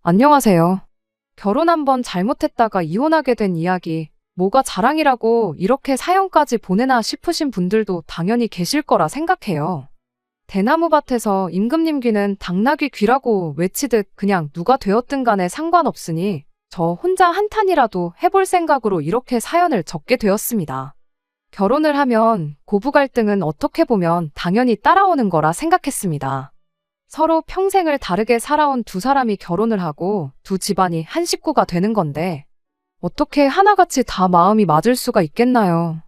안녕하세요. 결혼 한 번 잘못했다가 이혼하게 된 이야기, 뭐가 자랑이라고 이렇게 사연까지 보내나 싶으신 분들도 당연히 계실 거라 생각해요. 대나무밭에서 임금님 귀는 당나귀 귀라고 외치듯 그냥 누가 되었든 간에 상관없으니 저 혼자 한탄이라도 해볼 생각으로 이렇게 사연을 적게 되었습니다. 결혼을 하면 고부 갈등은 어떻게 보면 당연히 따라오는 거라 생각했습니다. 서로 평생을 다르게 살아온 두 사람이 결혼을 하고 두 집안이 한 식구가 되는 건데 어떻게 하나같이 다 마음이 맞을 수가 있겠나요?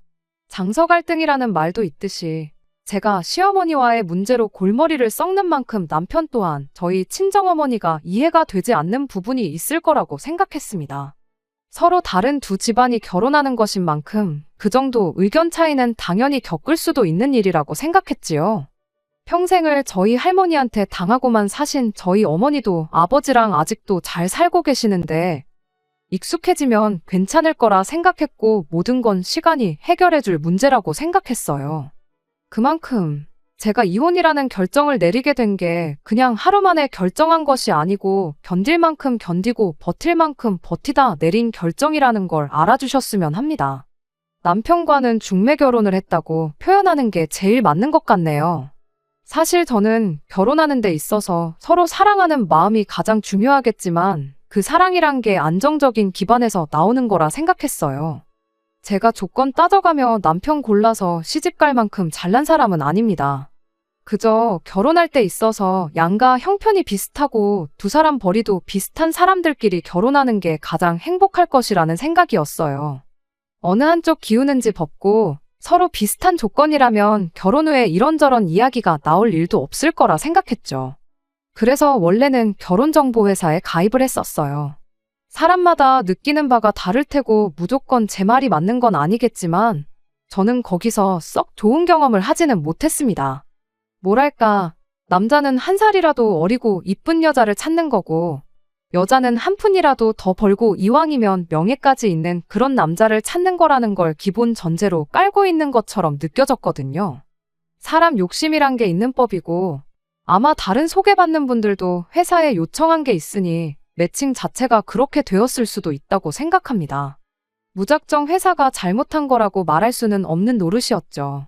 장서 갈등이라는 말도 있듯이 제가 시어머니와의 문제로 골머리를 썩는 만큼 남편 또한 저희 친정어머니가 이해가 되지 않는 부분이 있을 거라고 생각했습니다. 서로 다른 두 집안이 결혼하는 것인 만큼 그 정도 의견 차이는 당연히 겪을 수도 있는 일이라고 생각했지요. 평생을 저희 할머니한테 당하고만 사신 저희 어머니도 아버지랑 아직도 잘 살고 계시는데 익숙해지면 괜찮을 거라 생각했고 모든 건 시간이 해결해줄 문제라고 생각했어요. 그만큼 제가 이혼이라는 결정을 내리게 된 게 그냥 하루 만에 결정한 것이 아니고 견딜 만큼 견디고 버틸 만큼 버티다 내린 결정이라는 걸 알아주셨으면 합니다. 남편과는 중매 결혼을 했다고 표현하는 게 제일 맞는 것 같네요. 사실 저는 결혼하는 데 있어서 서로 사랑하는 마음이 가장 중요하겠지만 그 사랑이란 게 안정적인 기반에서 나오는 거라 생각했어요. 제가 조건 따져가며 남편 골라서 시집갈 만큼 잘난 사람은 아닙니다. 그저 결혼할 때 있어서 양가 형편이 비슷하고 두 사람 벌이도 비슷한 사람들끼리 결혼하는 게 가장 행복할 것이라는 생각이었어요. 어느 한쪽 기우는지 법고 서로 비슷한 조건이라면 결혼 후에 이런저런 이야기가 나올 일도 없을 거라 생각했죠. 그래서 원래는 결혼정보회사에 가입을 했었어요. 사람마다 느끼는 바가 다를 테고 무조건 제 말이 맞는 건 아니겠지만 저는 거기서 썩 좋은 경험을 하지는 못했습니다. 뭐랄까, 남자는 한 살이라도 어리고 이쁜 여자를 찾는 거고 여자는 한 푼이라도 더 벌고 이왕이면 명예까지 있는 그런 남자를 찾는 거라는 걸 기본 전제로 깔고 있는 것처럼 느껴졌거든요. 사람 욕심이란 게 있는 법이고 아마 다른 소개받는 분들도 회사에 요청한 게 있으니 매칭 자체가 그렇게 되었을 수도 있다고 생각합니다. 무작정 회사가 잘못한 거라고 말할 수는 없는 노릇이었죠.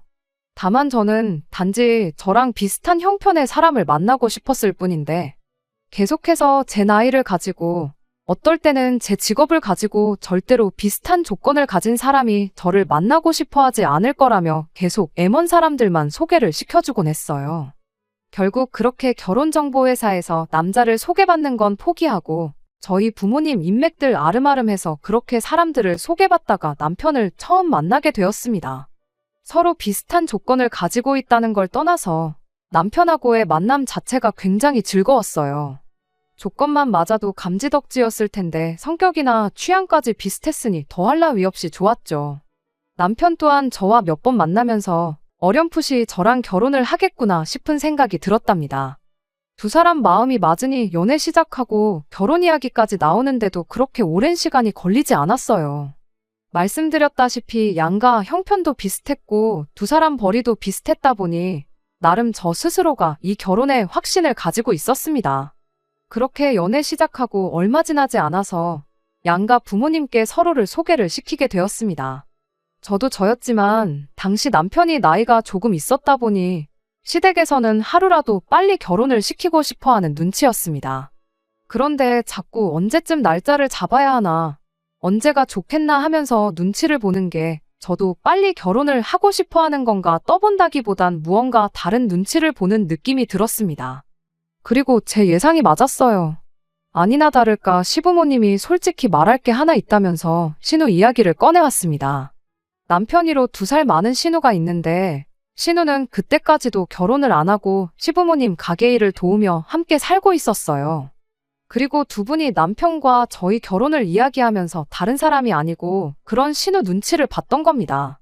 다만 저는 단지 저랑 비슷한 형편의 사람을 만나고 싶었을 뿐인데 계속해서 제 나이를 가지고 어떨 때는 제 직업을 가지고 절대로 비슷한 조건을 가진 사람이 저를 만나고 싶어 하지 않을 거라며 계속 M1 사람들만 소개를 시켜주곤 했어요. 결국 그렇게 결혼정보회사에서 남자를 소개받는 건 포기하고 저희 부모님 인맥들 아름아름해서 그렇게 사람들을 소개받다가 남편을 처음 만나게 되었습니다. 서로 비슷한 조건을 가지고 있다는 걸 떠나서 남편하고의 만남 자체가 굉장히 즐거웠어요. 조건만 맞아도 감지덕지였을 텐데 성격이나 취향까지 비슷했으니 더할 나위 없이 좋았죠. 남편 또한 저와 몇 번 만나면서 어렴풋이 저랑 결혼을 하겠구나 싶은 생각이 들었답니다. 두 사람 마음이 맞으니 연애 시작하고 결혼 이야기까지 나오는데도 그렇게 오랜 시간이 걸리지 않았어요. 말씀드렸다시피 양가 형편도 비슷했고 두 사람 벌이도 비슷했다 보니 나름 저 스스로가 이 결혼에 확신을 가지고 있었습니다. 그렇게 연애 시작하고 얼마 지나지 않아서 양가 부모님께 서로를 소개를 시키게 되었습니다. 저도 저였지만 당시 남편이 나이가 조금 있었다 보니 시댁에서는 하루라도 빨리 결혼을 시키고 싶어하는 눈치였습니다. 그런데 자꾸 언제쯤 날짜를 잡아야 하나, 언제가 좋겠나 하면서 눈치를 보는 게 저도 빨리 결혼을 하고 싶어하는 건가 떠본다기보단 무언가 다른 눈치를 보는 느낌이 들었습니다. 그리고 제 예상이 맞았어요. 아니나 다를까 시부모님이 솔직히 말할 게 하나 있다면서 신우 이야기를 꺼내왔습니다. 남편이로 2살 많은 신우가 있는데 신우는 그때까지도 결혼을 안 하고 시부모님 가게 일을 도우며 함께 살고 있었어요. 그리고 두 분이 남편과 저희 결혼을 이야기하면서 다른 사람이 아니고 그런 신우 눈치를 봤던 겁니다.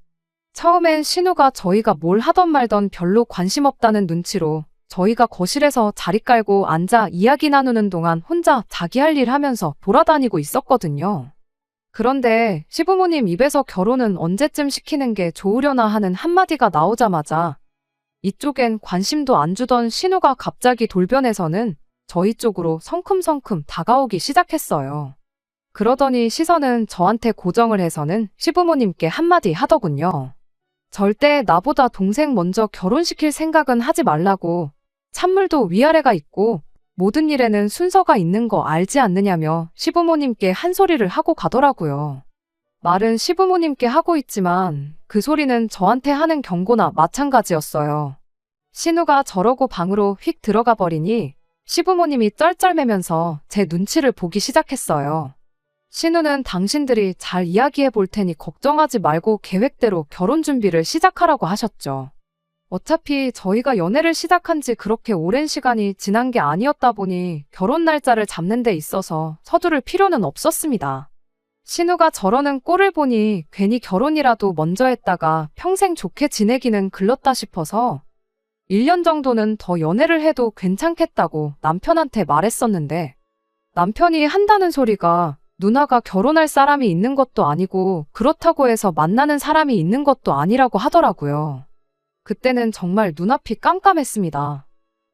처음엔 신우가 저희가 뭘 하던 말던 별로 관심 없다는 눈치로 저희가 거실에서 자리 깔고 앉아 이야기 나누는 동안 혼자 자기 할 일 하면서 돌아다니고 있었거든요. 그런데 시부모님 입에서 결혼은 언제쯤 시키는 게 좋으려나 하는 한마디가 나오자마자 이쪽엔 관심도 안 주던 신우가 갑자기 돌변해서는 저희 쪽으로 성큼성큼 다가오기 시작했어요. 그러더니 시선은 저한테 고정을 해서는 시부모님께 한마디 하더군요. 절대 나보다 동생 먼저 결혼시킬 생각은 하지 말라고. 찬물도 위아래가 있고 모든 일에는 순서가 있는 거 알지 않느냐며 시부모님께 한 소리를 하고 가더라고요. 말은 시부모님께 하고 있지만 그 소리는 저한테 하는 경고나 마찬가지였어요. 신우가 저러고 방으로 휙 들어가 버리니 시부모님이 쩔쩔매면서 제 눈치를 보기 시작했어요. 신우는 당신들이 잘 이야기해 볼 테니 걱정하지 말고 계획대로 결혼 준비를 시작하라고 하셨죠. 어차피 저희가 연애를 시작한 지 그렇게 오랜 시간이 지난 게 아니었다 보니 결혼 날짜를 잡는 데 있어서 서두를 필요는 없었습니다. 신우가 저러는 꼴을 보니 괜히 결혼이라도 먼저 했다가 평생 좋게 지내기는 글렀다 싶어서 1년 정도는 더 연애를 해도 괜찮겠다고 남편한테 말했었는데 남편이 한다는 소리가 누나가 결혼할 사람이 있는 것도 아니고 그렇다고 해서 만나는 사람이 있는 것도 아니라고 하더라고요. 그때는 정말 눈앞이 깜깜했습니다.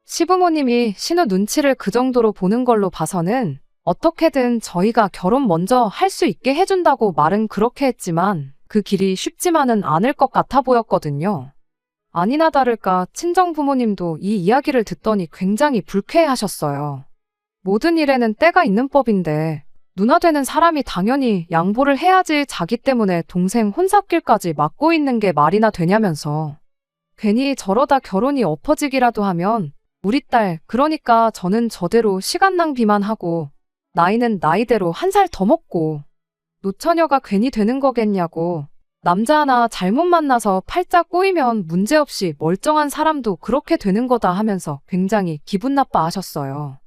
시부모님이 신우 눈치를 그 정도로 보는 걸로 봐서는 어떻게든 저희가 결혼 먼저 할 수 있게 해준다고 말은 그렇게 했지만 그 길이 쉽지만은 않을 것 같아 보였거든요. 아니나 다를까 친정 부모님도 이 이야기를 듣더니 굉장히 불쾌해하셨어요. 모든 일에는 때가 있는 법인데 누나 되는 사람이 당연히 양보를 해야지 자기 때문에 동생 혼사길까지 막고 있는 게 말이나 되냐면서 괜히 저러다 결혼이 엎어지기라도 하면 우리 딸 그러니까 저는 저대로 시간 낭비만 하고 나이는 나이대로 한 살 더 먹고 노처녀가 괜히 되는 거겠냐고 남자 하나 잘못 만나서 팔자 꼬이면 문제없이 멀쩡한 사람도 그렇게 되는 거다 하면서 굉장히 기분 나빠하셨어요.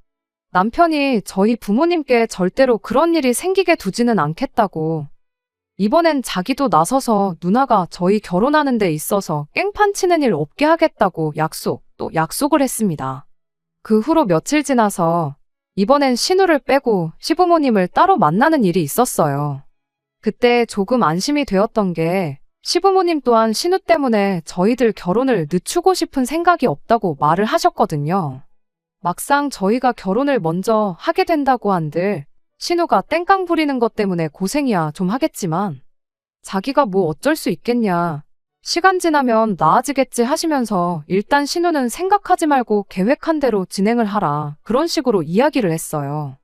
남편이 저희 부모님께 절대로 그런 일이 생기게 두지는 않겠다고 이번엔 자기도 나서서 누나가 저희 결혼하는 데 있어서 깽판 치는 일 없게 하겠다고 또 약속을 했습니다. 그 후로 며칠 지나서 이번엔 신우를 빼고 시부모님을 따로 만나는 일이 있었어요. 그때 조금 안심이 되었던 게 시부모님 또한 신우 때문에 저희들 결혼을 늦추고 싶은 생각이 없다고 말을 하셨거든요. 막상 저희가 결혼을 먼저 하게 된다고 한들 신우가 땡깡 부리는 것 때문에 고생이야 좀 하겠지만 자기가 뭐 어쩔 수 있겠냐. 시간 지나면 나아지겠지 하시면서 일단 신우는 생각하지 말고 계획한 대로 진행을 하라. 그런 식으로 이야기를 했어요.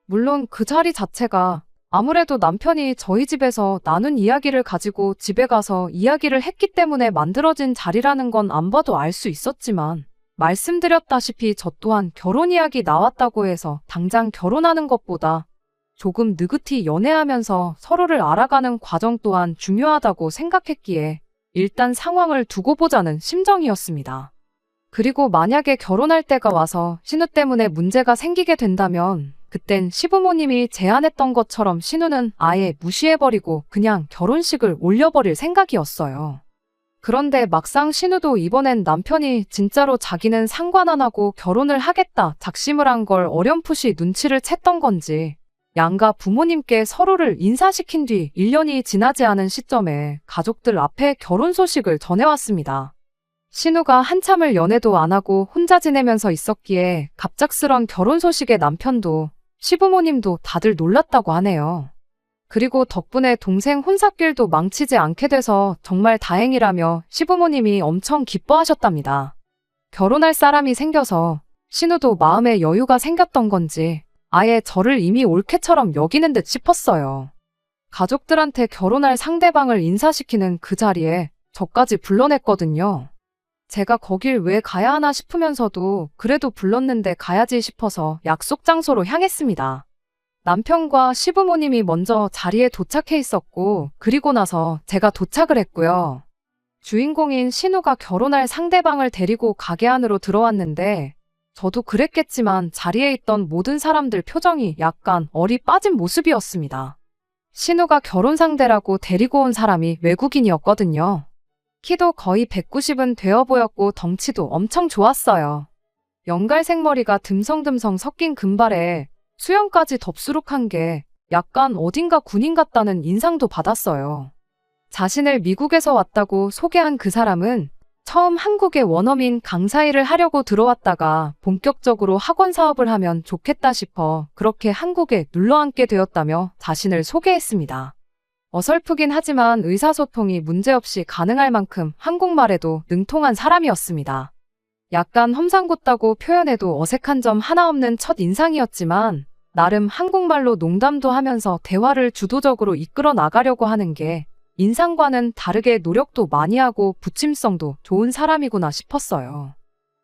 물론 그 자리 자체가 아무래도 남편이 저희 집에서 나눈 이야기를 가지고 집에 가서 이야기를 했기 때문에 만들어진 자리라는 건 안 봐도 알 수 있었지만 말씀드렸다시피 저 또한 결혼 이야기 나왔다고 해서 당장 결혼하는 것보다 조금 느긋이 연애하면서 서로를 알아가는 과정 또한 중요하다고 생각했기에 일단 상황을 두고 보자는 심정이었습니다. 그리고 만약에 결혼할 때가 와서 신우 때문에 문제가 생기게 된다면 그땐 시부모님이 제안했던 것처럼 신우는 아예 무시해버리고 그냥 결혼식을 올려버릴 생각이었어요. 그런데 막상 신우도 이번엔 남편이 진짜로 자기는 상관 안 하고 결혼을 하겠다 작심을 한 걸 어렴풋이 눈치를 챘던 건지 양가 부모님께 서로를 인사시킨 뒤 1년이 지나지 않은 시점에 가족들 앞에 결혼 소식을 전해왔습니다. 신우가 한참을 연애도 안 하고 혼자 지내면서 있었기에 갑작스런 결혼 소식에 남편도 시부모님도 다들 놀랐다고 하네요. 그리고 덕분에 동생 혼사길도 망치지 않게 돼서 정말 다행이라며 시부모님이 엄청 기뻐하셨답니다. 결혼할 사람이 생겨서 신우도 마음에 여유가 생겼던 건지 아예 저를 이미 올케처럼 여기는 듯 싶었어요. 가족들한테 결혼할 상대방을 인사시키는 그 자리에 저까지 불러냈거든요. 제가 거길 왜 가야 하나 싶으면서도 그래도 불렀는데 가야지 싶어서 약속 장소로 향했습니다. 남편과 시부모님이 먼저 자리에 도착해 있었고 그리고 나서 제가 도착을 했고요. 주인공인 신우가 결혼할 상대방을 데리고 가게 안으로 들어왔는데 저도 그랬겠지만 자리에 있던 모든 사람들 표정이 약간 얼이 빠진 모습이었습니다. 신우가 결혼 상대라고 데리고 온 사람이 외국인이었거든요. 키도 거의 190은 되어 보였고 덩치도 엄청 좋았어요. 연갈색 머리가 듬성듬성 섞인 금발에 수염까지 덥수룩한 게 약간 어딘가 군인 같다는 인상도 받았어요. 자신을 미국에서 왔다고 소개한 그 사람은 처음 한국에 원어민 강사 일을 하려고 들어왔다가 본격적으로 학원 사업을 하면 좋겠다 싶어 그렇게 한국에 눌러앉게 되었다며 자신을 소개했습니다. 어설프긴 하지만 의사소통이 문제없이 가능할 만큼 한국말에도 능통한 사람이었습니다. 약간 험상궂다고 표현해도 어색한 점 하나 없는 첫 인상이었지만 나름 한국말로 농담도 하면서 대화를 주도적으로 이끌어 나가려고 하는 게 인상과는 다르게 노력도 많이 하고 부침성도 좋은 사람이구나 싶었어요.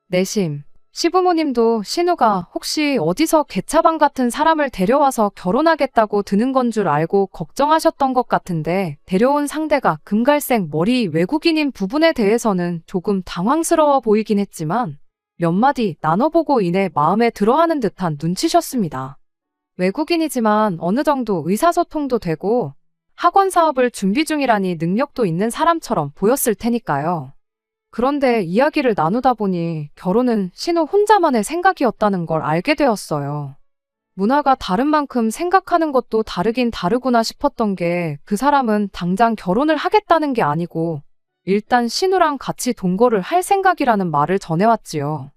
내심, 시부모님도 신우가 혹시 어디서 개차반 같은 사람을 데려와서 결혼하겠다고 드는 건 줄 알고 걱정하셨던 것 같은데 데려온 상대가 금갈색 머리 외국인인 부분에 대해서는 조금 당황스러워 보이긴 했지만 몇 마디 나눠보고 이내 마음에 들어하는 듯한 눈치셨습니다. 외국인이지만 어느 정도 의사소통도 되고 학원 사업을 준비 중이라니 능력도 있는 사람처럼 보였을 테니까요. 그런데 이야기를 나누다 보니 결혼은 신우 혼자만의 생각이었다는 걸 알게 되었어요. 문화가 다른 만큼 생각하는 것도 다르긴 다르구나 싶었던 게 그 사람은 당장 결혼을 하겠다는 게 아니고 일단 신우랑 같이 동거를 할 생각이라는 말을 전해왔지요.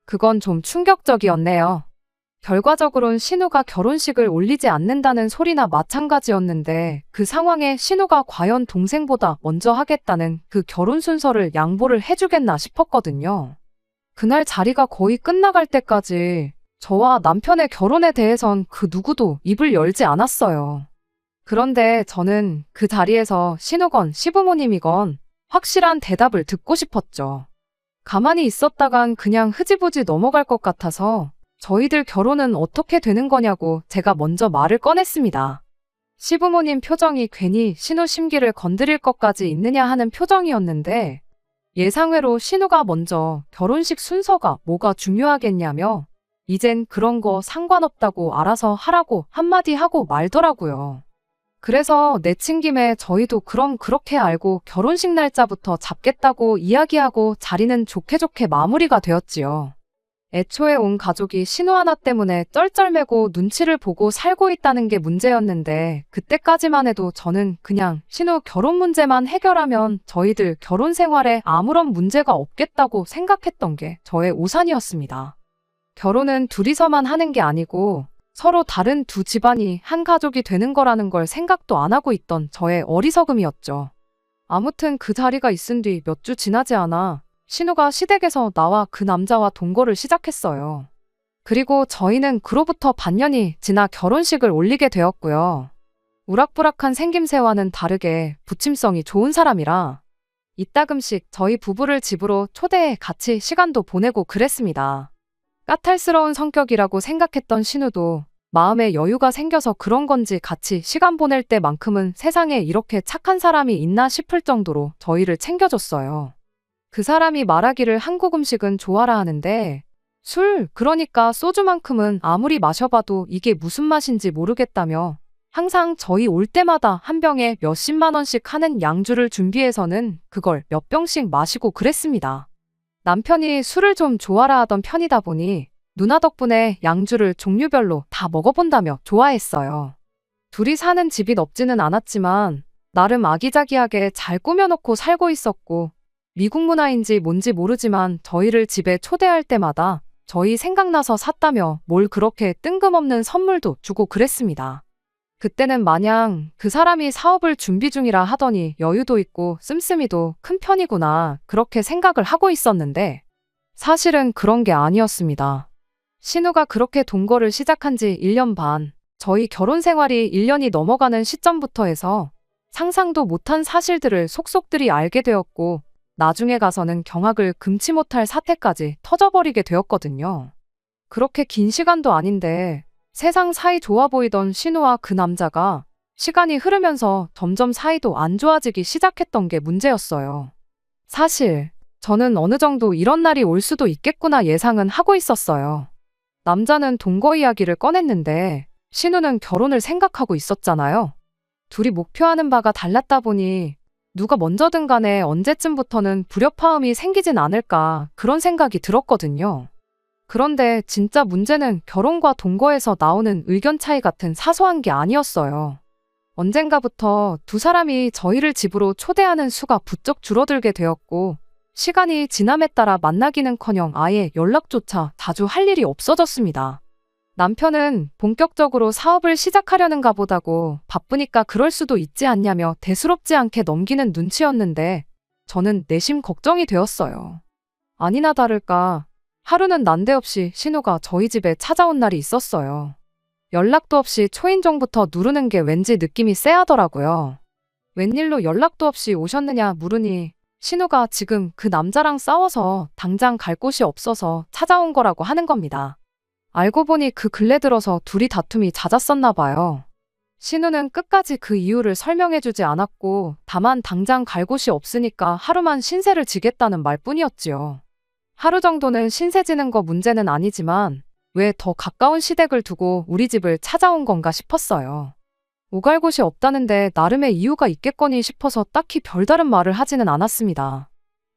그건 좀 충격적이었네요. 결과적으로는 신우가 결혼식을 올리지 않는다는 소리나 마찬가지였는데 그 상황에 신우가 과연 동생보다 먼저 하겠다는 그 결혼 순서를 양보를 해주겠나 싶었거든요. 그날 자리가 거의 끝나갈 때까지 저와 남편의 결혼에 대해선 그 누구도 입을 열지 않았어요. 그런데 저는 그 자리에서 신우건 시부모님이건 확실한 대답을 듣고 싶었죠. 가만히 있었다간 그냥 흐지부지 넘어갈 것 같아서 저희들 결혼은 어떻게 되는 거냐고 제가 먼저 말을 꺼냈습니다. 시부모님 표정이 괜히 신우 심기를 건드릴 것까지 있느냐 하는 표정이었는데 예상외로 신우가 먼저 결혼식 순서가 뭐가 중요하겠냐며 이젠 그런 거 상관없다고 알아서 하라고 한마디 하고 말더라고요. 그래서 내친 김에 저희도 그럼 그렇게 알고 결혼식 날짜부터 잡겠다고 이야기하고 자리는 좋게 좋게 마무리가 되었지요. 애초에 온 가족이 신우 하나 때문에 쩔쩔매고 눈치를 보고 살고 있다는 게 문제였는데 그때까지만 해도 저는 그냥 신우 결혼 문제만 해결하면 저희들 결혼 생활에 아무런 문제가 없겠다고 생각했던 게 저의 오산이었습니다. 결혼은 둘이서만 하는 게 아니고 서로 다른 두 집안이 한 가족이 되는 거라는 걸 생각도 안 하고 있던 저의 어리석음이었죠. 아무튼 그 자리가 있은 뒤 몇 주 지나지 않아 신우가 시댁에서 나와 그 남자와 동거를 시작했어요. 그리고 저희는 그로부터 반년이 지나 결혼식을 올리게 되었고요. 우락부락한 생김새와는 다르게 부침성이 좋은 사람이라 이따금씩 저희 부부를 집으로 초대해 같이 시간도 보내고 그랬습니다. 까탈스러운 성격이라고 생각했던 신우도 마음에 여유가 생겨서 그런 건지 같이 시간 보낼 때만큼은 세상에 이렇게 착한 사람이 있나 싶을 정도로 저희를 챙겨줬어요. 그 사람이 말하기를 한국 음식은 좋아라 하는데 술, 그러니까 소주만큼은 아무리 마셔봐도 이게 무슨 맛인지 모르겠다며 항상 저희 올 때마다 한 병에 몇십만 원씩 하는 양주를 준비해서는 그걸 몇 병씩 마시고 그랬습니다. 남편이 술을 좀 좋아라 하던 편이다 보니 누나 덕분에 양주를 종류별로 다 먹어본다며 좋아했어요. 둘이 사는 집이 넓지는 않았지만 나름 아기자기하게 잘 꾸며놓고 살고 있었고 미국 문화인지 뭔지 모르지만 저희를 집에 초대할 때마다 저희 생각나서 샀다며 뭘 그렇게 뜬금없는 선물도 주고 그랬습니다. 그때는 마냥 그 사람이 사업을 준비 중이라 하더니 여유도 있고 씀씀이도 큰 편이구나 그렇게 생각을 하고 있었는데 사실은 그런 게 아니었습니다. 신우가 그렇게 동거를 시작한 지 1년 반, 저희 결혼 생활이 1년이 넘어가는 시점부터 해서 상상도 못한 사실들을 속속들이 알게 되었고 나중에 가서는 경악을 금치 못할 사태까지 터져버리게 되었거든요. 그렇게 긴 시간도 아닌데 세상 사이 좋아 보이던 신우와 그 남자가 시간이 흐르면서 점점 사이도 안 좋아지기 시작했던 게 문제였어요. 사실 저는 어느 정도 이런 날이 올 수도 있겠구나 예상은 하고 있었어요. 남자는 동거 이야기를 꺼냈는데 신우는 결혼을 생각하고 있었잖아요. 둘이 목표하는 바가 달랐다 보니 누가 먼저든 간에 언제쯤부터는 불협화음이 생기진 않을까 그런 생각이 들었거든요. 그런데 진짜 문제는 결혼과 동거에서 나오는 의견 차이 같은 사소한 게 아니었어요. 언젠가부터 두 사람이 저희를 집으로 초대하는 수가 부쩍 줄어들게 되었고 시간이 지남에 따라 만나기는커녕 아예 연락조차 자주 할 일이 없어졌습니다. 남편은 본격적으로 사업을 시작하려는가 보다고 바쁘니까 그럴 수도 있지 않냐며 대수롭지 않게 넘기는 눈치였는데 저는 내심 걱정이 되었어요. 아니나 다를까 하루는 난데없이 신우가 저희 집에 찾아온 날이 있었어요. 연락도 없이 초인종부터 누르는 게 왠지 느낌이 쎄하더라고요. 웬일로 연락도 없이 오셨느냐 물으니 신우가 지금 그 남자랑 싸워서 당장 갈 곳이 없어서 찾아온 거라고 하는 겁니다. 알고 보니 그 근래 들어서 둘이 다툼이 잦았었나 봐요. 신우는 끝까지 그 이유를 설명해주지 않았고 다만 당장 갈 곳이 없으니까 하루만 신세를 지겠다는 말뿐이었지요. 하루 정도는 신세 지는 거 문제는 아니지만 왜 더 가까운 시댁을 두고 우리 집을 찾아온 건가 싶었어요. 오갈 곳이 없다는데 나름의 이유가 있겠거니 싶어서 딱히 별다른 말을 하지는 않았습니다.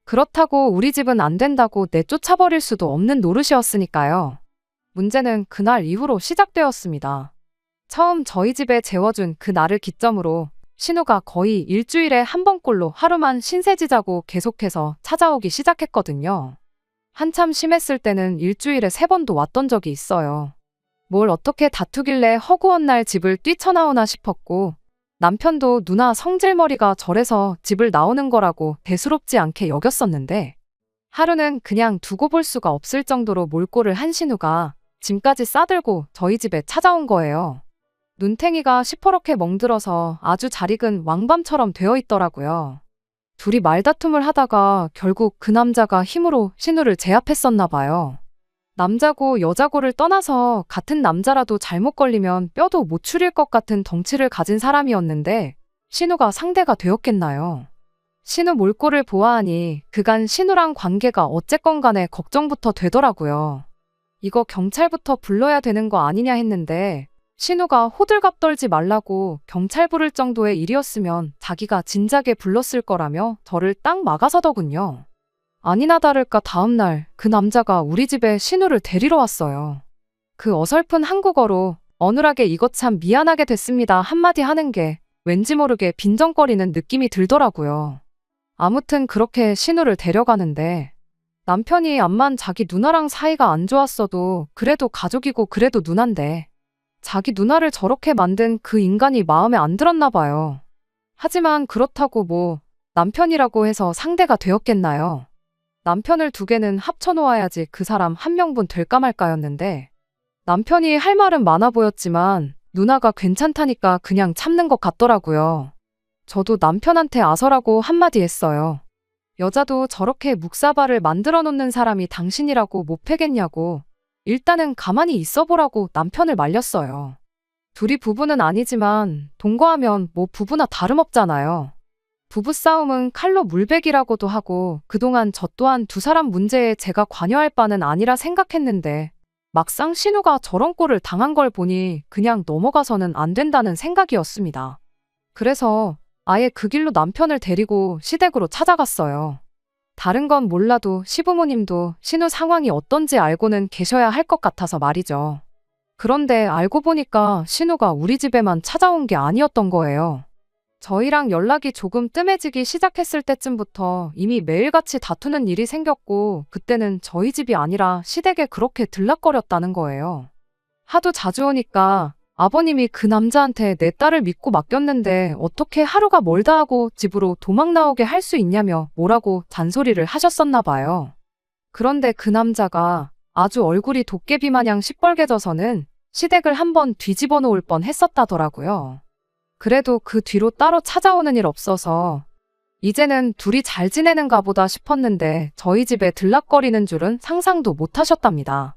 그렇다고 우리 집은 안 된다고 내쫓아버릴 수도 없는 노릇이었으니까요. 문제는 그날 이후로 시작되었습니다. 처음 저희 집에 재워준 그 날을 기점으로 신우가 거의 일주일에 한 번꼴로 하루만 신세지자고 계속해서 찾아오기 시작했거든요. 한참 심했을 때는 일주일에 3번도 왔던 적이 있어요. 뭘 어떻게 다투길래 허구한 날 집을 뛰쳐나오나 싶었고 남편도 누나 성질머리가 저래서 집을 나오는 거라고 대수롭지 않게 여겼었는데 하루는 그냥 두고 볼 수가 없을 정도로 몰골을 한 신우가 짐까지 싸들고 저희 집에 찾아온 거예요. 눈탱이가 시퍼렇게 멍들어서 아주 잘 익은 왕밤처럼 되어 있더라고요. 둘이 말다툼을 하다가 결국 그 남자가 힘으로 신우를 제압했었나 봐요. 남자고 여자고를 떠나서 같은 남자라도 잘못 걸리면 뼈도 못 추릴 것 같은 덩치를 가진 사람이었는데 신우가 상대가 되었겠나요? 신우 몰골을 보아하니 그간 신우랑 관계가 어쨌건 간에 걱정부터 되더라고요. 이거 경찰부터 불러야 되는 거 아니냐 했는데 신우가 호들갑 떨지 말라고 경찰 부를 정도의 일이었으면 자기가 진작에 불렀을 거라며 저를 딱 막아서더군요. 아니나 다를까 다음날 그 남자가 우리 집에 신우를 데리러 왔어요. 그 어설픈 한국어로 어눌하게 이것 참 미안하게 됐습니다 한마디 하는 게 왠지 모르게 빈정거리는 느낌이 들더라고요. 아무튼 그렇게 신우를 데려가는데 남편이 암만 자기 누나랑 사이가 안 좋았어도 그래도 가족이고 그래도 누난데 자기 누나를 저렇게 만든 그 인간이 마음에 안 들었나 봐요. 하지만 그렇다고 뭐 남편이라고 해서 상대가 되었겠나요? 남편을 2개는 합쳐놓아야지 그 사람 한 명분 될까 말까였는데 남편이 할 말은 많아 보였지만 누나가 괜찮다니까 그냥 참는 것 같더라고요. 저도 남편한테 아서라고 한마디 했어요. 여자도 저렇게 묵사발을 만들어 놓는 사람이 당신이라고 못 패겠냐고 일단은 가만히 있어 보라고 남편을 말렸어요. 둘이 부부는 아니지만 동거하면 뭐 부부나 다름없잖아요. 부부싸움은 칼로 물베기라고도 하고 그동안 저 또한 2사람 문제에 제가 관여할 바는 아니라 생각했는데 막상 신우가 저런 꼴을 당한 걸 보니 그냥 넘어가서는 안 된다는 생각이었습니다. 그래서 아예 그 길로 남편을 데리고 시댁으로 찾아갔어요. 다른 건 몰라도 시부모님도 신우 상황이 어떤지 알고는 계셔야 할 것 같아서 말이죠. 그런데 알고 보니까 신우가 우리 집에만 찾아온 게 아니었던 거예요. 저희랑 연락이 조금 뜸해지기 시작했을 때쯤부터 이미 매일같이 다투는 일이 생겼고 그때는 저희 집이 아니라 시댁에 그렇게 들락거렸다는 거예요. 하도 자주 오니까 아버님이 그 남자한테 내 딸을 믿고 맡겼는데 어떻게 하루가 멀다 하고 집으로 도망 나오게 할 수 있냐며 뭐라고 잔소리를 하셨었나 봐요. 그런데 그 남자가 아주 얼굴이 도깨비 마냥 시뻘개져서는 시댁을 한번 뒤집어 놓을 뻔 했었다더라고요. 그래도 그 뒤로 따로 찾아오는 일 없어서 이제는 둘이 잘 지내는가 보다 싶었는데 저희 집에 들락거리는 줄은 상상도 못 하셨답니다.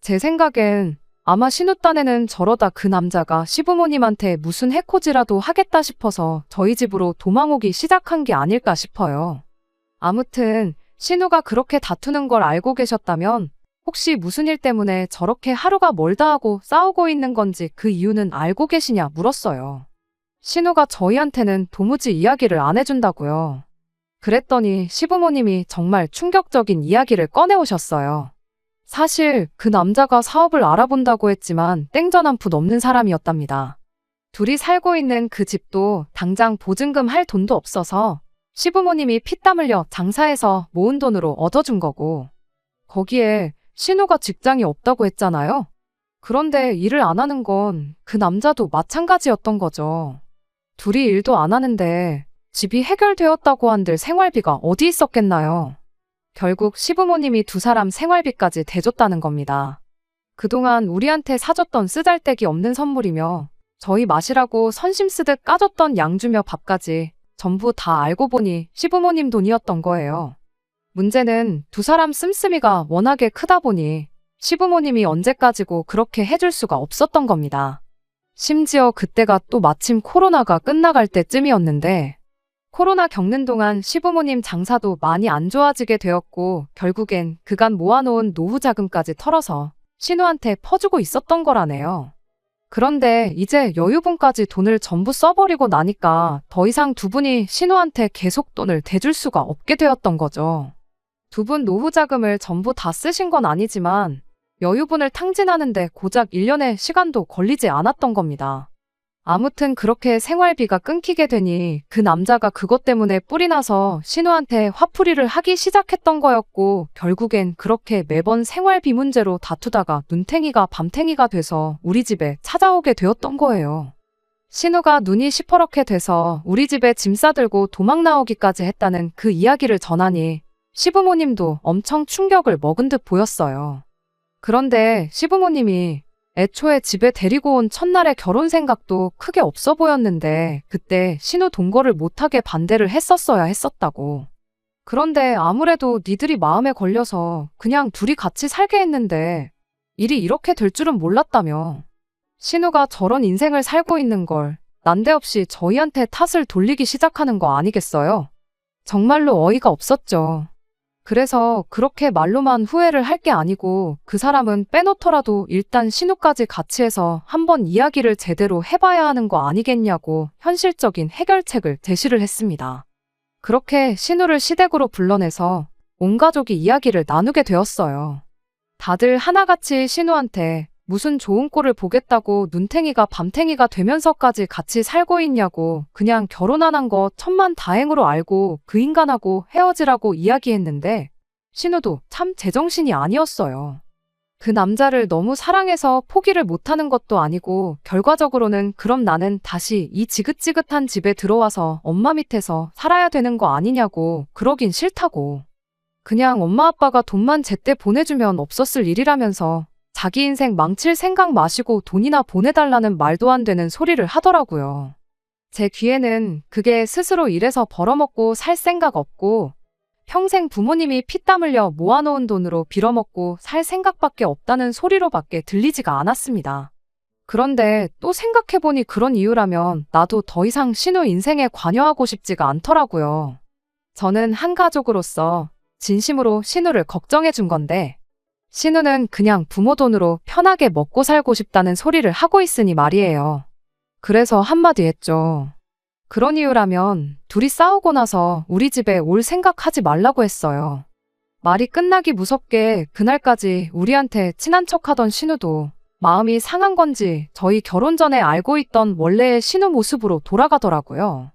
제 생각엔 아마 신우 딴에는 저러다 그 남자가 시부모님한테 무슨 해코지라도 하겠다 싶어서 저희 집으로 도망오기 시작한 게 아닐까 싶어요. 아무튼 신우가 그렇게 다투는 걸 알고 계셨다면 혹시 무슨 일 때문에 저렇게 하루가 멀다 하고 싸우고 있는 건지 그 이유는 알고 계시냐 물었어요. 신우가 저희한테는 도무지 이야기를 안 해준다고요. 그랬더니 시부모님이 정말 충격적인 이야기를 꺼내오셨어요. 사실 그 남자가 사업을 알아본다고 했지만 땡전 한 푼 없는 사람이었답니다. 둘이 살고 있는 그 집도 당장 보증금 할 돈도 없어서 시부모님이 피땀 흘려 장사해서 모은 돈으로 얻어준 거고, 거기에 신우가 직장이 없다고 했잖아요. 그런데 일을 안 하는 건 그 남자도 마찬가지였던 거죠. 둘이 일도 안 하는데 집이 해결되었다고 한들 생활비가 어디 있었겠나요? 결국 시부모님이 두 사람 생활비까지 대줬다는 겁니다. 그동안 우리한테 사줬던 쓰잘데기 없는 선물이며 저희 마시라고 선심 쓰듯 까줬던 양주며 밥까지 전부 다 알고 보니 시부모님 돈이었던 거예요. 문제는 두 사람 씀씀이가 워낙에 크다 보니 시부모님이 언제까지고 그렇게 해줄 수가 없었던 겁니다. 심지어 그때가 또 마침 코로나가 끝나갈 때쯤이었는데 코로나 겪는 동안 시부모님 장사도 많이 안 좋아지게 되었고 결국엔 그간 모아놓은 노후 자금까지 털어서 신우한테 퍼주고 있었던 거라네요. 그런데 이제 여유분까지 돈을 전부 써버리고 나니까 더 이상 두 분이 신우한테 계속 돈을 대줄 수가 없게 되었던 거죠. 두 분 노후 자금을 전부 다 쓰신 건 아니지만 여유분을 탕진하는데 고작 1년의 시간도 걸리지 않았던 겁니다. 아무튼 그렇게 생활비가 끊기게 되니 그 남자가 그것 때문에 뿔이 나서 신우한테 화풀이를 하기 시작했던 거였고 결국엔 그렇게 매번 생활비 문제로 다투다가 눈탱이가 밤탱이가 돼서 우리 집에 찾아오게 되었던 거예요. 신우가 눈이 시퍼렇게 돼서 우리 집에 짐 싸들고 도망 나오기까지 했다는 그 이야기를 전하니 시부모님도 엄청 충격을 먹은 듯 보였어요. 그런데 시부모님이 애초에 집에 데리고 온 첫날의 결혼 생각도 크게 없어 보였는데 그때 신우 동거를 못하게 반대를 했었어야 했었다고. 그런데 아무래도 니들이 마음에 걸려서 그냥 둘이 같이 살게 했는데 일이 이렇게 될 줄은 몰랐다며. 신우가 저런 인생을 살고 있는 걸 난데없이 저희한테 탓을 돌리기 시작하는 거 아니겠어요? 정말로 어이가 없었죠. 그래서 그렇게 말로만 후회를 할 게 아니고 그 사람은 빼놓더라도 일단 신우까지 같이 해서 한번 이야기를 제대로 해봐야 하는 거 아니겠냐고 현실적인 해결책을 제시를 했습니다. 그렇게 신우를 시댁으로 불러내서 온 가족이 이야기를 나누게 되었어요. 다들 하나같이 신우한테 무슨 좋은 꼴을 보겠다고 눈탱이가 밤탱이가 되면서까지 같이 살고 있냐고 그냥 결혼 안 한 거 천만다행으로 알고 그 인간하고 헤어지라고 이야기했는데 신우도 참 제정신이 아니었어요. 그 남자를 너무 사랑해서 포기를 못하는 것도 아니고 결과적으로는 그럼 나는 다시 이 지긋지긋한 집에 들어와서 엄마 밑에서 살아야 되는 거 아니냐고 그러긴 싫다고. 그냥 엄마 아빠가 돈만 제때 보내주면 없었을 일이라면서 자기 인생 망칠 생각 마시고 돈이나 보내달라는 말도 안 되는 소리를 하더라고요. 제 귀에는 그게 스스로 일해서 벌어먹고 살 생각 없고 평생 부모님이 피땀 흘려 모아놓은 돈으로 빌어먹고 살 생각밖에 없다는 소리로밖에 들리지가 않았습니다. 그런데 또 생각해보니 그런 이유라면 나도 더 이상 신우 인생에 관여하고 싶지가 않더라고요. 저는 한 가족으로서 진심으로 신우를 걱정해준 건데 신우는 그냥 부모 돈으로 편하게 먹고 살고 싶다는 소리를 하고 있으니 말이에요. 그래서 한마디 했죠. 그런 이유라면 둘이 싸우고 나서 우리 집에 올 생각하지 말라고 했어요. 말이 끝나기 무섭게 그날까지 우리한테 친한 척하던 신우도 마음이 상한 건지 저희 결혼 전에 알고 있던 원래의 신우 모습으로 돌아가더라고요.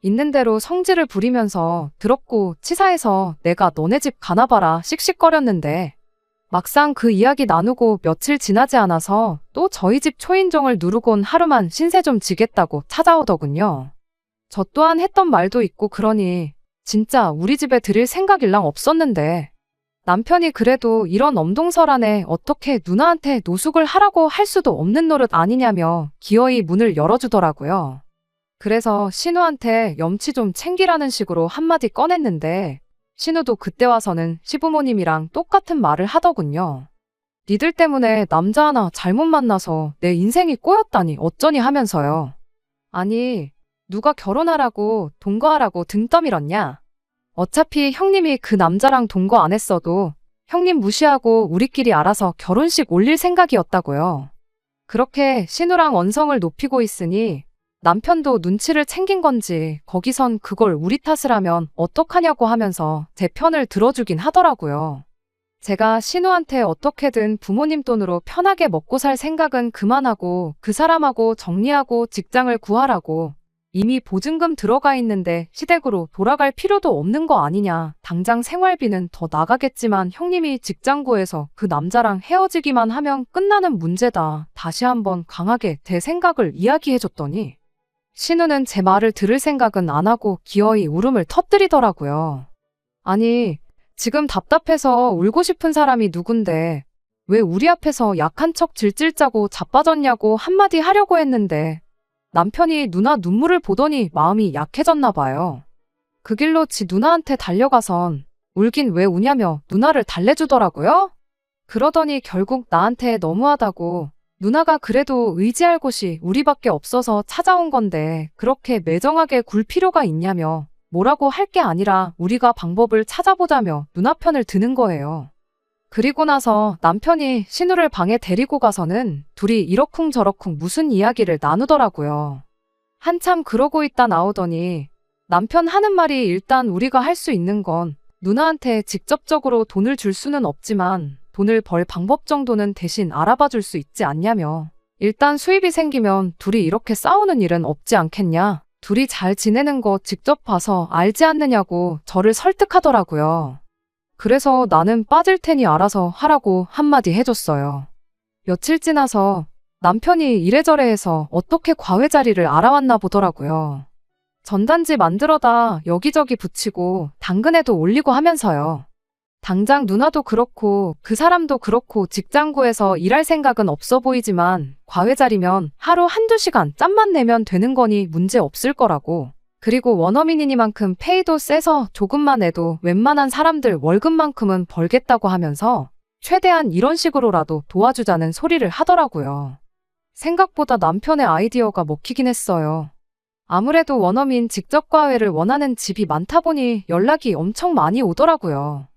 있는 대로 성질을 부리면서 더럽고 치사해서 내가 너네 집 가나봐라 씩씩거렸는데 막상 그 이야기 나누고 며칠 지나지 않아서 또 저희 집 초인종을 누르곤 하루만 신세 좀 지겠다고 찾아오더군요. 저 또한 했던 말도 있고 그러니 진짜 우리 집에 들일 생각일랑 없었는데 남편이 그래도 이런 엄동설안에 어떻게 누나한테 노숙을 하라고 할 수도 없는 노릇 아니냐며 기어이 문을 열어주더라고요. 그래서 신우한테 염치 좀 챙기라는 식으로 한마디 꺼냈는데 신우도 그때 와서는 시부모님이랑 똑같은 말을 하더군요. 니들 때문에 남자 하나 잘못 만나서 내 인생이 꼬였다니 어쩌니 하면서요. 아니, 누가 결혼하라고 동거하라고 등 떠밀었냐? 어차피 형님이 그 남자랑 동거 안 했어도 형님 무시하고 우리끼리 알아서 결혼식 올릴 생각이었다고요. 그렇게 신우랑 언성을 높이고 있으니 남편도 눈치를 챙긴 건지 거기선 그걸 우리 탓을 하면 어떡하냐고 하면서 제 편을 들어주긴 하더라고요. 제가 신우한테 어떻게든 부모님 돈으로 편하게 먹고 살 생각은 그만하고 그 사람하고 정리하고 직장을 구하라고 이미 보증금 들어가 있는데 시댁으로 돌아갈 필요도 없는 거 아니냐. 당장 생활비는 더 나가겠지만 형님이 직장 구해서 그 남자랑 헤어지기만 하면 끝나는 문제다. 다시 한번 강하게 대 생각을 이야기해줬더니 신우는 제 말을 들을 생각은 안 하고 기어이 울음을 터뜨리더라고요. 아니, 지금 답답해서 울고 싶은 사람이 누군데 왜 우리 앞에서 약한 척 질질 짜고 자빠졌냐고 한마디 하려고 했는데 남편이 누나 눈물을 보더니 마음이 약해졌나 봐요. 그 길로 지 누나한테 달려가선 울긴 왜 우냐며 누나를 달래주더라고요. 그러더니 결국 나한테 너무하다고 누나가 그래도 의지할 곳이 우리밖에 없어서 찾아온 건데 그렇게 매정하게 굴 필요가 있냐며 뭐라고 할 게 아니라 우리가 방법을 찾아보자며 누나 편을 드는 거예요. 그리고 나서 남편이 신우를 방에 데리고 가서는 둘이 이러쿵저러쿵 무슨 이야기를 나누더라고요. 한참 그러고 있다 나오더니 남편 하는 말이 일단 우리가 할 수 있는 건 누나한테 직접적으로 돈을 줄 수는 없지만 돈을 벌 방법 정도는 대신 알아봐 줄 수 있지 않냐며 일단 수입이 생기면 둘이 이렇게 싸우는 일은 없지 않겠냐. 둘이 잘 지내는 거 직접 봐서 알지 않느냐고 저를 설득하더라고요. 그래서 나는 빠질 테니 알아서 하라고 한마디 해줬어요. 며칠 지나서 남편이 이래저래 해서 어떻게 과외자리를 알아왔나 보더라고요. 전단지 만들어다 여기저기 붙이고 당근에도 올리고 하면서요. 당장 누나도 그렇고 그 사람도 그렇고 직장 구해서 일할 생각은 없어 보이지만 과외자리면 하루 한두 시간 짬만 내면 되는 거니 문제 없을 거라고. 그리고 원어민이니만큼 페이도 세서 조금만 해도 웬만한 사람들 월급만큼은 벌겠다고 하면서 최대한 이런 식으로라도 도와주자는 소리를 하더라고요. 생각보다 남편의 아이디어가 먹히긴 했어요. 아무래도 원어민 직접 과외를 원하는 집이 많다 보니 연락이 엄청 많이 오더라고요.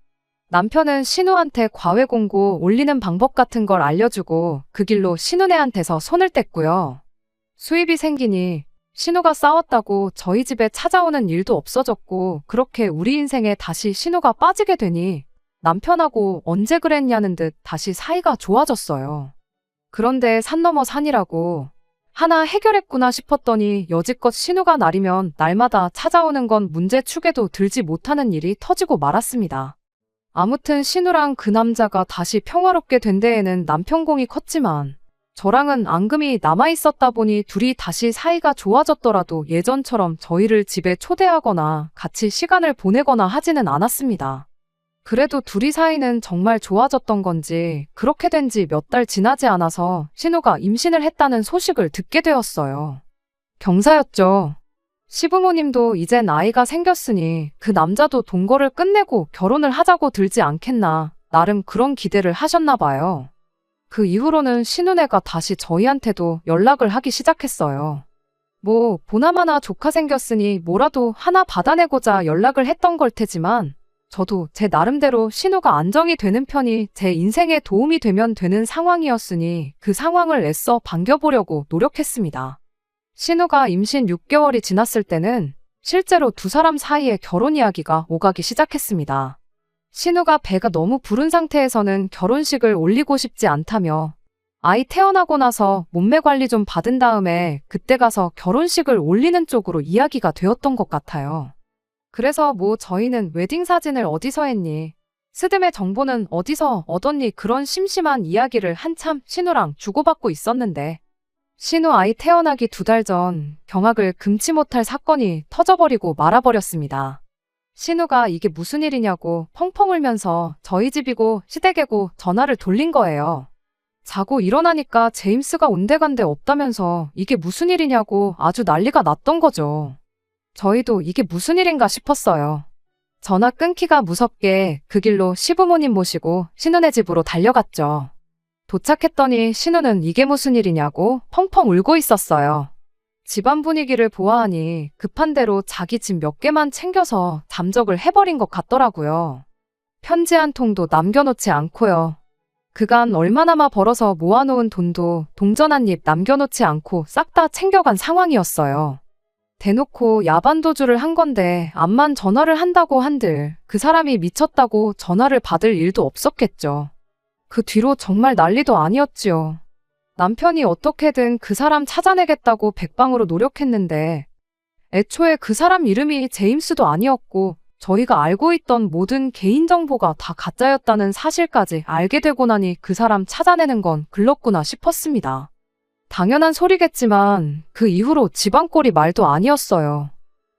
남편은 신우한테 과외 공고 올리는 방법 같은 걸 알려주고 그 길로 신우네한테서 손을 뗐고요. 수입이 생기니 신우가 싸웠다고 저희 집에 찾아오는 일도 없어졌고 그렇게 우리 인생에 다시 신우가 빠지게 되니 남편하고 언제 그랬냐는 듯 다시 사이가 좋아졌어요. 그런데 산 넘어 산이라고 하나 해결했구나 싶었더니 여지껏 신우가 날이면 날마다 찾아오는 건 문제축에도 들지 못하는 일이 터지고 말았습니다. 아무튼 신우랑 그 남자가 다시 평화롭게 된 데에는 남편 공이 컸지만 저랑은 앙금이 남아있었다 보니 둘이 다시 사이가 좋아졌더라도 예전처럼 저희를 집에 초대하거나 같이 시간을 보내거나 하지는 않았습니다. 그래도 둘이 사이는 정말 좋아졌던 건지 그렇게 된 지 몇 달 지나지 않아서 신우가 임신을 했다는 소식을 듣게 되었어요. 경사였죠. 시부모님도 이젠 아이가 생겼으니 그 남자도 동거를 끝내고 결혼을 하자고 들지 않겠나 나름 그런 기대를 하셨나 봐요. 그 이후로는 신우네가 다시 저희한테도 연락을 하기 시작했어요. 뭐 보나마나 조카 생겼으니 뭐라도 하나 받아내고자 연락을 했던 걸 테지만 저도 제 나름대로 신우가 안정이 되는 편이 제 인생에 도움이 되면 되는 상황이었으니 그 상황을 애써 반겨보려고 노력했습니다. 신우가 임신 6개월이 지났을 때는 실제로 두 사람 사이에 결혼 이야기가 오가기 시작했습니다. 신우가 배가 너무 부른 상태에서는 결혼식을 올리고 싶지 않다며 아이 태어나고 나서 몸매 관리 좀 받은 다음에 그때 가서 결혼식을 올리는 쪽으로 이야기가 되었던 것 같아요. 그래서 뭐 저희는 웨딩 사진을 어디서 했니? 스드메 정보는 어디서 얻었니? 그런 심심한 이야기를 한참 신우랑 주고받고 있었는데 신우 아이 태어나기 2달 전 경악을 금치 못할 사건이 터져버리고 말아버렸습니다. 신우가 이게 무슨 일이냐고 펑펑 울면서 저희 집이고 시댁이고 전화를 돌린 거예요. 자고 일어나니까 제임스가 온데간데 없다면서 이게 무슨 일이냐고 아주 난리가 났던 거죠. 저희도 이게 무슨 일인가 싶었어요. 전화 끊기가 무섭게 그 길로 시부모님 모시고 신우네 집으로 달려갔죠. 도착했더니 신우는 이게 무슨 일이냐고 펑펑 울고 있었어요. 집안 분위기를 보아하니 급한 대로 자기 집 몇 개만 챙겨서 잠적을 해버린 것 같더라고요. 편지 한 통도 남겨놓지 않고요. 그간 얼마나마 벌어서 모아놓은 돈도 동전 한 입 남겨놓지 않고 싹 다 챙겨간 상황이었어요. 대놓고 야반도주를 한 건데 암만 전화를 한다고 한들 그 사람이 미쳤다고 전화를 받을 일도 없었겠죠. 그 뒤로 정말 난리도 아니었지요. 남편이 어떻게든 그 사람 찾아내겠다고 백방으로 노력했는데 애초에 그 사람 이름이 제임스도 아니었고 저희가 알고 있던 모든 개인정보가 다 가짜였다는 사실까지 알게 되고 나니 그 사람 찾아내는 건 글렀구나 싶었습니다. 당연한 소리겠지만 그 이후로 집안 꼴이 말도 아니었어요.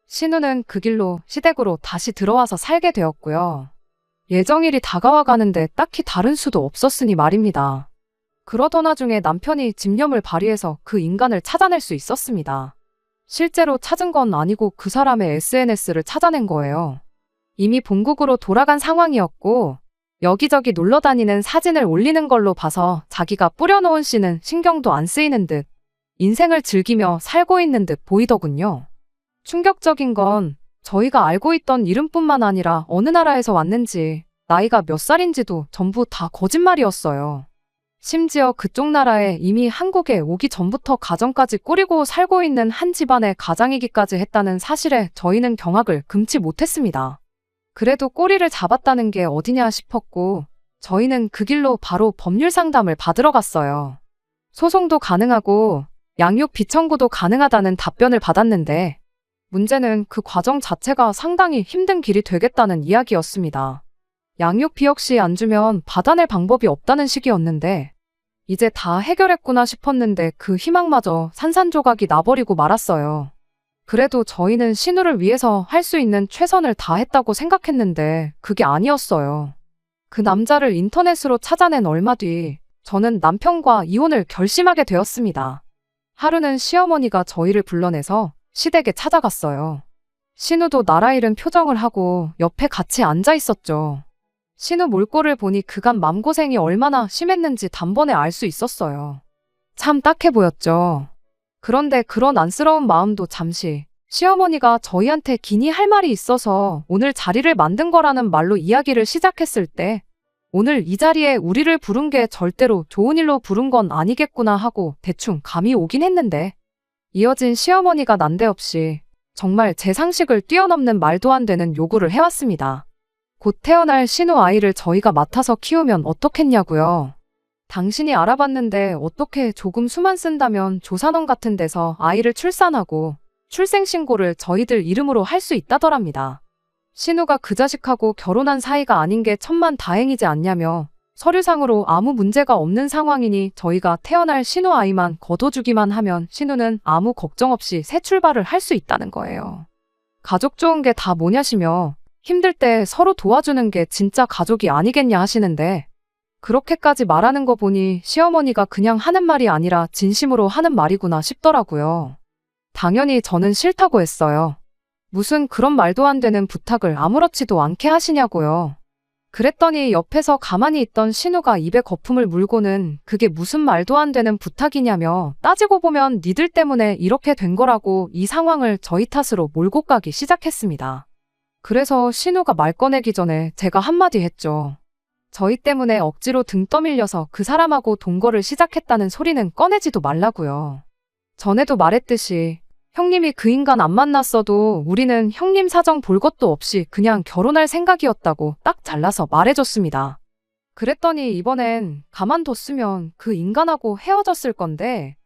신우는 그 길로 시댁으로 다시 들어와서 살게 되었고요. 예정일이 다가와 가는데 딱히 다른 수도 없었으니 말입니다. 그러던 와중에 남편이 집념을 발휘해서 그 인간을 찾아낼 수 있었습니다. 실제로 찾은 건 아니고 그 사람의 SNS를 찾아낸 거예요. 이미 본국으로 돌아간 상황이었고 여기저기 놀러 다니는 사진을 올리는 걸로 봐서 자기가 뿌려놓은 씨는 신경도 안 쓰이는 듯 인생을 즐기며 살고 있는 듯 보이더군요. 충격적인 건 저희가 알고 있던 이름뿐만 아니라 어느 나라에서 왔는지 나이가 몇 살인지도 전부 다 거짓말이었어요. 심지어 그쪽 나라에 이미 한국에 오기 전부터 가정까지 꾸리고 살고 있는 한 집안의 가장이기까지 했다는 사실에 저희는 경악을 금치 못했습니다. 그래도 꼬리를 잡았다는 게 어디냐 싶었고 저희는 그 길로 바로 법률 상담을 받으러 갔어요. 소송도 가능하고 양육 비청구도 가능하다는 답변을 받았는데 문제는 그 과정 자체가 상당히 힘든 길이 되겠다는 이야기였습니다. 양육비 역시 안 주면 받아낼 방법이 없다는 식이었는데 이제 다 해결했구나 싶었는데 그 희망마저 산산조각이 나버리고 말았어요. 그래도 저희는 신우를 위해서 할 수 있는 최선을 다했다고 생각했는데 그게 아니었어요. 그 남자를 인터넷으로 찾아낸 얼마 뒤 저는 남편과 이혼을 결심하게 되었습니다. 하루는 시어머니가 저희를 불러내서 시댁에 찾아갔어요. 신우도 나라 잃은 표정을 하고 옆에 같이 앉아 있었죠. 신우 몰골을 보니 그간 맘고생이 얼마나 심했는지 단번에 알 수 있었어요. 참 딱해 보였죠. 그런데 그런 안쓰러운 마음도 잠시 시어머니가 저희한테 기니 할 말이 있어서 오늘 자리를 만든 거라는 말로 이야기를 시작했을 때 오늘 이 자리에 우리를 부른 게 절대로 좋은 일로 부른 건 아니겠구나 하고 대충 감이 오긴 했는데 이어진 시어머니가 난데없이 정말 제 상식을 뛰어넘는 말도 안 되는 요구를 해왔습니다. 곧 태어날 신우 아이를 저희가 맡아서 키우면 어떻겠냐고요. 당신이 알아봤는데 어떻게 조금 수만 쓴다면 조산원 같은 데서 아이를 출산하고 출생신고를 저희들 이름으로 할 수 있다더랍니다. 신우가 그 자식하고 결혼한 사이가 아닌 게 천만다행이지 않냐며 서류상으로 아무 문제가 없는 상황이니 저희가 태어날 신우 아이만 거둬주기만 하면 신우는 아무 걱정 없이 새 출발을 할 수 있다는 거예요. 가족 좋은 게 다 뭐냐시며 힘들 때 서로 도와주는 게 진짜 가족이 아니겠냐 하시는데 그렇게까지 말하는 거 보니 시어머니가 그냥 하는 말이 아니라 진심으로 하는 말이구나 싶더라고요. 당연히 저는 싫다고 했어요. 무슨 그런 말도 안 되는 부탁을 아무렇지도 않게 하시냐고요. 그랬더니 옆에서 가만히 있던 신우가 입에 거품을 물고는 그게 무슨 말도 안 되는 부탁이냐며 따지고 보면 니들 때문에 이렇게 된 거라고 이 상황을 저희 탓으로 몰고 가기 시작했습니다. 그래서 신우가 말 꺼내기 전에 제가 한마디 했죠. 저희 때문에 억지로 등 떠밀려서 그 사람하고 동거를 시작했다는 소리는 꺼내지도 말라고요. 전에도 말했듯이 형님이 그 인간 안 만났어도 우리는 형님 사정 볼 것도 없이 그냥 결혼할 생각이었다고 딱 잘라서 말해줬습니다. 그랬더니 이번엔 가만뒀으면 그 인간하고 헤어졌을 건데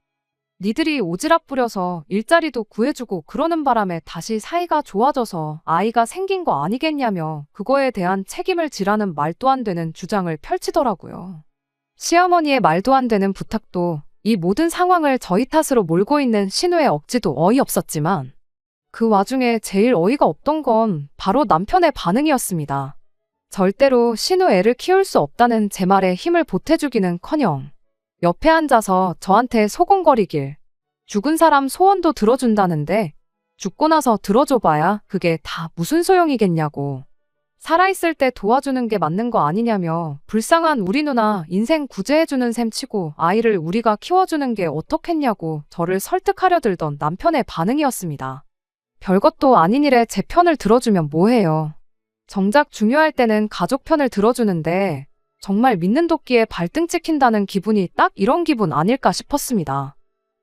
니들이 오지랖 부려서 일자리도 구해주고 그러는 바람에 다시 사이가 좋아져서 아이가 생긴 거 아니겠냐며 그거에 대한 책임을 지라는 말도 안 되는 주장을 펼치더라고요. 시어머니의 말도 안 되는 부탁도 이 모든 상황을 저희 탓으로 몰고 있는 신우의 억지도 어이없었지만 그 와중에 제일 어이가 없던 건 바로 남편의 반응이었습니다. 절대로 신우 애를 키울 수 없다는 제 말에 힘을 보태주기는커녕 옆에 앉아서 저한테 소곤거리길 죽은 사람 소원도 들어준다는데 죽고 나서 들어줘봐야 그게 다 무슨 소용이겠냐고 살아있을 때 도와주는 게 맞는 거 아니냐며 불쌍한 우리 누나 인생 구제해주는 셈 치고 아이를 우리가 키워주는 게 어떻겠냐고 저를 설득하려 들던 남편의 반응이었습니다. 별것도 아닌 일에 제 편을 들어주면 뭐해요. 정작 중요할 때는 가족 편을 들어주는데 정말 믿는 도끼에 발등 찍힌다는 기분이 딱 이런 기분 아닐까 싶었습니다.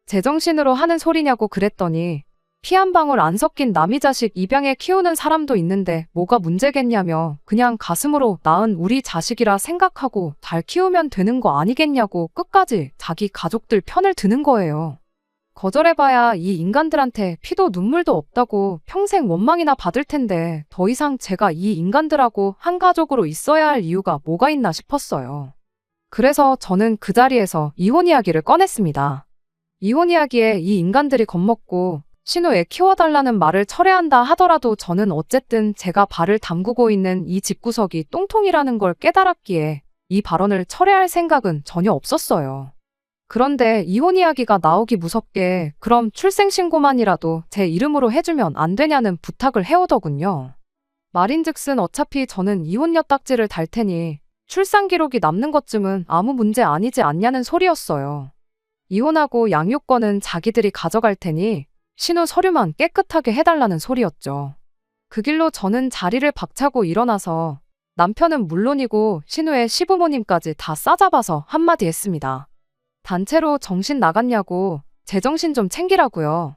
제정신으로 하는 소리냐고 그랬더니 피 한 방울 안 섞인 남이 자식 입양해 키우는 사람도 있는데 뭐가 문제겠냐며 그냥 가슴으로 낳은 우리 자식이라 생각하고 잘 키우면 되는 거 아니겠냐고 끝까지 자기 가족들 편을 드는 거예요. 거절해봐야 이 인간들한테 피도 눈물도 없다고 평생 원망이나 받을 텐데 더 이상 제가 이 인간들하고 한 가족으로 있어야 할 이유가 뭐가 있나 싶었어요. 그래서 저는 그 자리에서 이혼 이야기를 꺼냈습니다. 이혼 이야기에 이 인간들이 겁먹고 신우 애 키워달라는 말을 철회한다 하더라도 저는 어쨌든 제가 발을 담그고 있는 이 집구석이 똥통이라는 걸 깨달았기에 이 발언을 철회할 생각은 전혀 없었어요. 그런데 이혼 이야기가 나오기 무섭게 그럼 출생신고만이라도 제 이름으로 해주면 안 되냐는 부탁을 해오더군요. 말인즉슨 어차피 저는 이혼녀 딱지를 달 테니 출산 기록이 남는 것쯤은 아무 문제 아니지 않냐는 소리였어요. 이혼하고 양육권은 자기들이 가져갈 테니 신우 서류만 깨끗하게 해달라는 소리였죠. 그 길로 저는 자리를 박차고 일어나서 남편은 물론이고 신우의 시부모님까지 다 싸잡아서 한마디 했습니다. 단체로 정신 나갔냐고 제정신 좀 챙기라고요.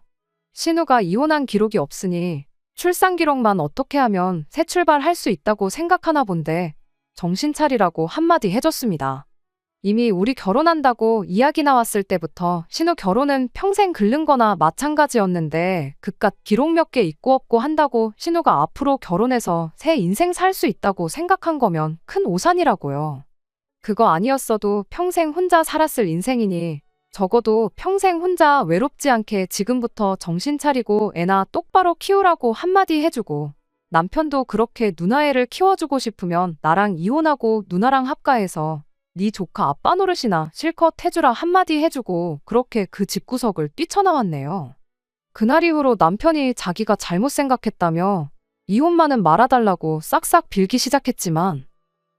신우가 이혼한 기록이 없으니 출산 기록만 어떻게 하면 새 출발할 수 있다고 생각하나 본데 정신 차리라고 한마디 해줬습니다. 이미 우리 결혼한다고 이야기 나왔을 때부터 신우 결혼은 평생 긁는 거나 마찬가지였는데 그깟 기록 몇 개 있고 없고 한다고 신우가 앞으로 결혼해서 새 인생 살 수 있다고 생각한 거면 큰 오산이라고요. 그거 아니었어도 평생 혼자 살았을 인생이니 적어도 평생 혼자 외롭지 않게 지금부터 정신 차리고 애나 똑바로 키우라고 한마디 해주고 남편도 그렇게 누나애를 키워주고 싶으면 나랑 이혼하고 누나랑 합가해서 네 조카 아빠 노릇이나 실컷 해주라 한마디 해주고 그렇게 그 집구석을 뛰쳐나왔네요. 그날 이후로 남편이 자기가 잘못 생각했다며 이혼만은 말아달라고 싹싹 빌기 시작했지만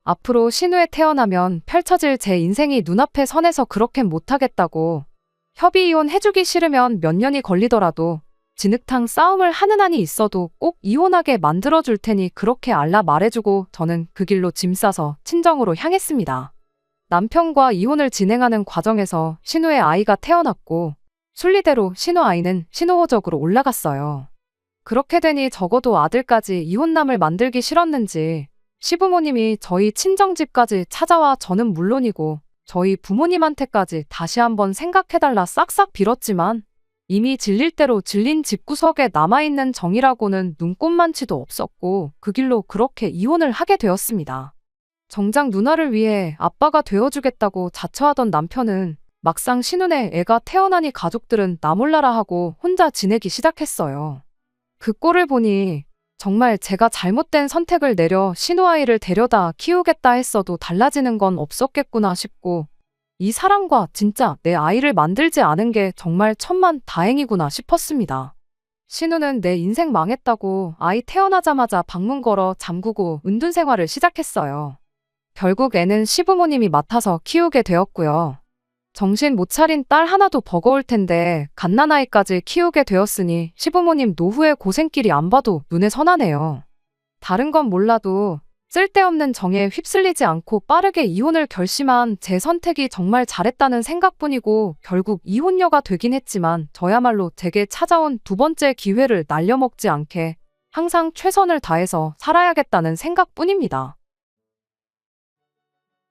앞으로 신우에 태어나면 펼쳐질 제 인생이 눈앞에 선해서 그렇게 못하겠다고 협의 이혼 해주기 싫으면 몇 년이 걸리더라도 진흙탕 싸움을 하는 한이 있어도 꼭 이혼하게 만들어줄 테니 그렇게 알라 말해주고 저는 그 길로 짐 싸서 친정으로 향했습니다. 남편과 이혼을 진행하는 과정에서 신우의 아이가 태어났고 순리대로 신우 아이는 신우호적으로 올라갔어요. 그렇게 되니 적어도 아들까지 이혼남을 만들기 싫었는지 시부모님이 저희 친정집까지 찾아와 저는 물론이고 저희 부모님한테까지 다시 한번 생각해달라 싹싹 빌었지만 이미 질릴 대로 질린 집구석에 남아있는 정이라고는 눈꼽만치도 없었고 그 길로 그렇게 이혼을 하게 되었습니다. 정작 누나를 위해 아빠가 되어주겠다고 자처하던 남편은 막상 신우네 애가 태어나니 가족들은 나 몰라라 하고 혼자 지내기 시작했어요. 그 꼴을 보니 정말 제가 잘못된 선택을 내려 신우 아이를 데려다 키우겠다 했어도 달라지는 건 없었겠구나 싶고 이 사람과 진짜 내 아이를 만들지 않은 게 정말 천만 다행이구나 싶었습니다. 신우는 내 인생 망했다고 아이 태어나자마자 방문 걸어 잠그고 은둔 생활을 시작했어요. 결국 애는 시부모님이 맡아서 키우게 되었고요. 정신 못 차린 딸 하나도 버거울 텐데 갓난아이까지 키우게 되었으니 시부모님 노후의 고생길이 안 봐도 눈에 선하네요. 다른 건 몰라도 쓸데없는 정에 휩쓸리지 않고 빠르게 이혼을 결심한 제 선택이 정말 잘했다는 생각뿐이고 결국 이혼녀가 되긴 했지만 저야말로 제게 찾아온 두 번째 기회를 날려먹지 않게 항상 최선을 다해서 살아야겠다는 생각뿐입니다.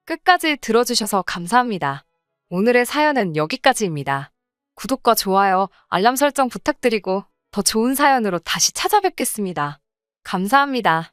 끝까지 들어주셔서 감사합니다. 오늘의 사연은 여기까지입니다. 구독과 좋아요, 알람 설정 부탁드리고 더 좋은 사연으로 다시 찾아뵙겠습니다. 감사합니다.